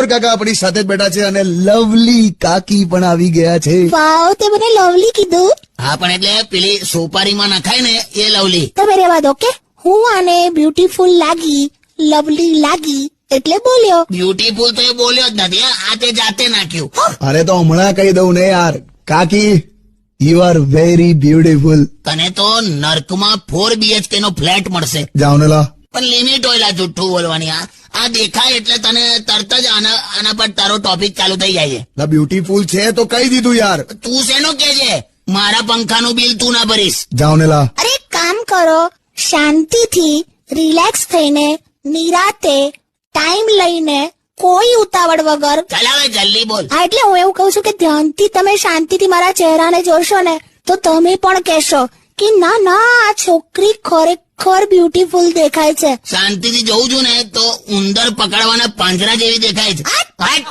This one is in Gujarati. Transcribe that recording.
કાકા આપણી સાથે જ બેઠા છે અને લવલી કાકી પણ આવી ગયા છે. વાવ, તે મને લવલી કીધું. હા, પણ એટલે પેલી સોપારીમાં નખાય ને એ લવલી. તમે રેવા દો કે હું આને બ્યુટીફુલ લાગી, લવલી લાગી એટલે બોલ્યો. બ્યુટીફુલ તો એ બોલ્યો જ નથી. આ તે જાતે નાખ્યું. અરે તો હમણાં કહી દઉં ને યાર. કાકી, યુ આર વેરી બ્યુટીફુલ. તને તો નર્કમાં 4 BHK નો ફ્લેટ મળશે. જાઓ ને લા. પણ લિમિટ હોય લા જુઠ્ઠું બોલવાની. આ દેખાય એટલે તને તરત જ આના પર તારો ટોપિક ચાલુ થઈ જાય છે. લા બ્યુટીફુલ છે તો કહી દીધું યાર. તું શેનો કે છે? મારા પંખાનું બિલ તું ના ભરીશ. જાઓ ને લા. અરે એક કામ કરો, શાંતિથી રિલેક્સ થઈને નિરાતે ટાઈમ લઈને કોઈ ઉતાવળ વગર. ચાલ હવે જલ્દી બોલ. હા, એટલે હું એવું કહું છું કે ધ્યાનથી તમે શાંતિથી મારા ચહેરાને જોશો ને તો તમે પણ કહેશો કે ના ના, આ છોકરી ખરેખર બ્યુટીફુલ દેખાય છે. શાંતિથી જોઉં છું ને તો ઉંદર પકડવાના પાંજરા જેવી દેખાય છે. હટ!